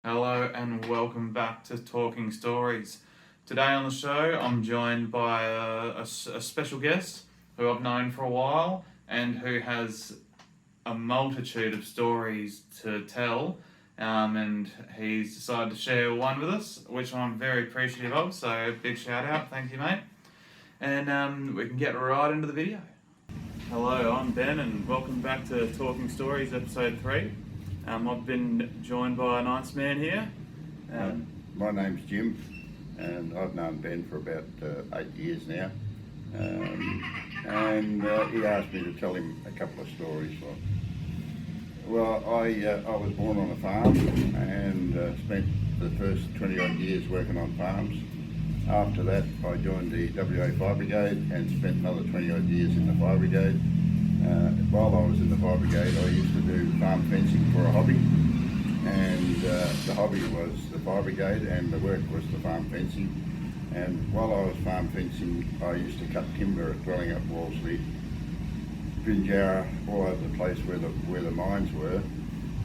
Hello and welcome back to Talking Stories. Today on the show I'm joined by a special guest who I've known for a while and who has a multitude of stories to tell, and he's decided to share one with us, which I'm very appreciative of, so big shout out, thank you mate. And we can get right into the video. Hello, I'm Ben and welcome back to Talking Stories episode 3. I've been joined by a nice man here. My name's Jim, and I've known Ben for about 8 years now. He asked me to tell him a couple of stories. Well, I was born on a farm and spent the first 20 odd years working on farms. After that, I joined the WA Fire Brigade and spent another 20 odd years in the Fire Brigade. While I was in the Fire Brigade, I used to do farm fencing for a hobby, and the hobby was the Fire Brigade and the work was the farm fencing. And while I was farm fencing, I used to cut timber at dwelling up Wolseley, Pinjarra, all over the place where the mines were.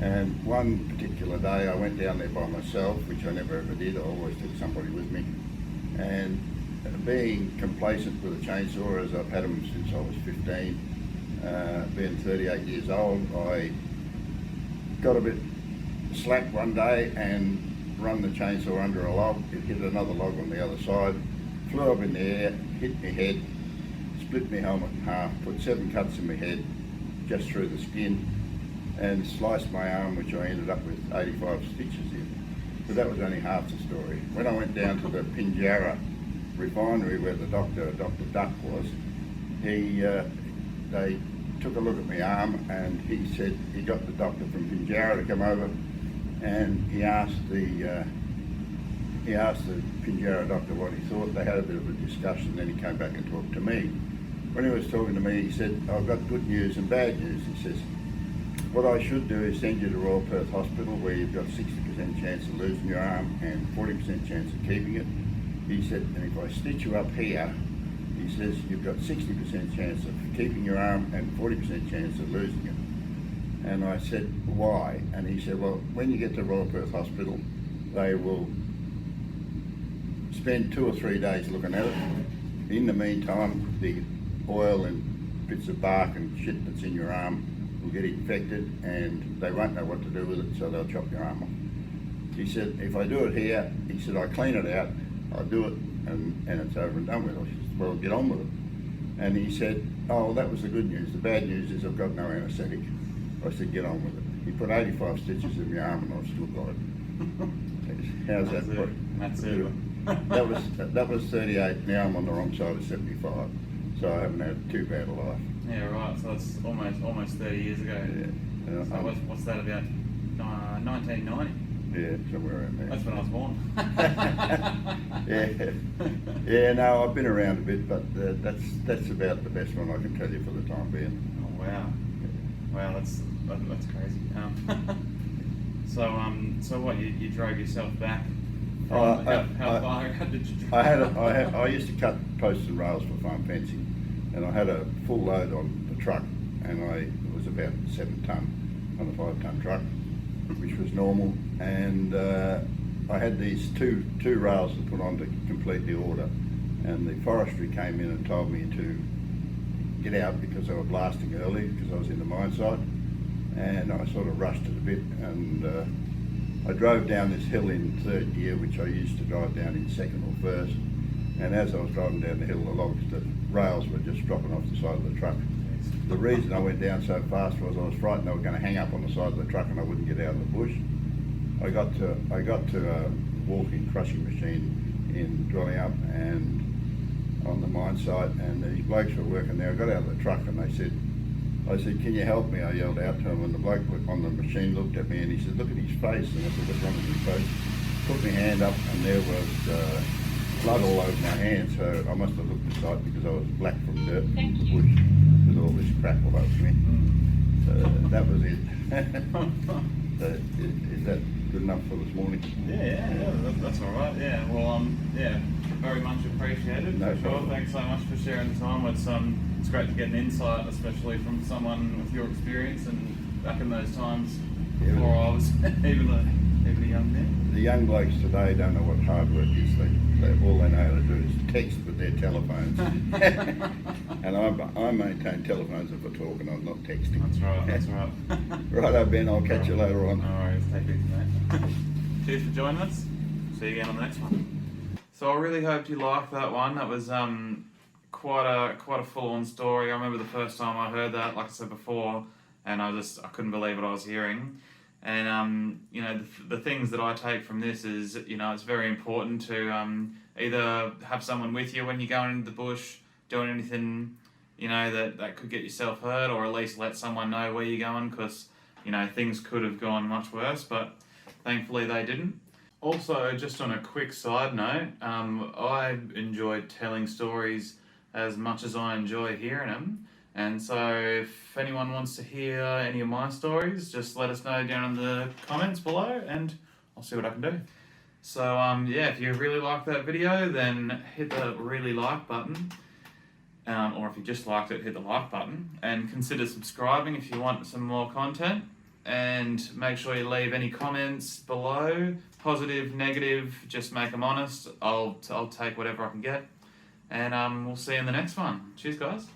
And one particular day I went down there by myself, which I never ever did. I always took somebody with me. And being complacent with a chainsaw, as I've had them since I was 15, being 38 years old, I got a bit slack one day and run the chainsaw under a log. It hit another log on the other side, flew up in the air, hit my head, split my helmet in half, put 7 cuts in my head just through the skin, and sliced my arm, which I ended up with 85 stitches in. But that was only half the story. When I went down to the Pinjarra refinery where the Dr. Duck was, they took a look at my arm, and he said he got the doctor from Pinjarra to come over, and he asked the Pinjarra doctor what he thought. They had a bit of a discussion, then he came back and talked to me. When he was talking to me, he said, "I've got good news and bad news." He says, "What I should do is send you to Royal Perth Hospital, where you've got 60% chance of losing your arm and 40% chance of keeping it." He said, "And if I stitch you up here," he says, "you've got 60% chance of keeping your arm and 40% chance of losing it." And I said, "Why?" And he said, "Well, when you get to Royal Perth Hospital, they will spend 2 or 3 days looking at it. In the meantime, the oil and bits of bark and shit that's in your arm will get infected and they won't know what to do with it, so they'll chop your arm off." He said, "If I do it here," he said, "I clean it out, I do it, and it's over and done with." I said, "Well, get on with it." And he said, "Oh, that was the good news. The bad news is I've got no anaesthetic." I said, "Get on with it." He put 85 stitches in my arm and I've still got it. How's that? That's it. That was 38. Now I'm on the wrong side of 75, so I haven't had too bad a life. Yeah, right. So that's almost 30 years ago. Yeah. So what's that about? 1990. Yeah, somewhere around there. That's when I was born. Yeah. No, I've been around a bit, but that's about the best one I can tell you for the time being. Oh wow. Wow, that's crazy. So what? You drove yourself back? How far did you drive? I used to cut posts and rails for farm fencing, and I had a full load on the truck, and it was about 7 tonne on a 5 tonne truck, which was normal. And I had these two rails to put on to complete the order, and the forestry came in and told me to get out because they were blasting early because I was in the mine site, and I sort of rushed it a bit, and I drove down this hill in 3rd gear, which I used to drive down in 2nd or 1st, and as I was driving down the hill, the rails were just dropping off the side of the truck. The reason I went down so fast was I was frightened they were going to hang up on the side of the truck and I wouldn't get out of the bush. I got to a walk-in crushing machine in Dwelling Up and on the mine site, and these blokes were working there. I got out of the truck and I said, "Can you help me?" I yelled out to him, and the bloke on the machine looked at me and he said, "Look at his face." And I said, "What's wrong with his face?" Put my hand up and there was blood all over my hand, so I must have looked the sight because I was black from dirt in the bush with all this crap all over me. So that was it. So is that good enough for this morning? Yeah, that's all right. Yeah, well, very much appreciated. No for sure. problem. Thanks so much for sharing the time. It's great to get an insight, especially from someone with your experience and back in those times before I was even Even a young man. The young blokes today don't know what hard work is. All they know how to do is text with their telephones. And I maintain telephones if we're talking, I'm not texting. That's right, that's right. Righto, Ben, I'll catch you later on. No worries, take it easy, mate. Cheers for joining us. See you again on the next one. So I really hoped you liked that one. That was quite a full-on story. I remember the first time I heard that, like I said before, and I couldn't believe what I was hearing. And the things that I take from this is, it's very important to either have someone with you when you're going into the bush, doing anything, that could get yourself hurt, or at least let someone know where you're going, because things could have gone much worse, but thankfully they didn't. Also, just on a quick side note, I enjoyed telling stories as much as I enjoy hearing them. And so if anyone wants to hear any of my stories, just let us know down in the comments below and I'll see what I can do. So if you really like that video, then hit the really like button. Or if you just liked it, hit the like button. And consider subscribing if you want some more content. And make sure you leave any comments below, positive, negative, just make them honest. I'll take whatever I can get. And we'll see you in the next one. Cheers, guys.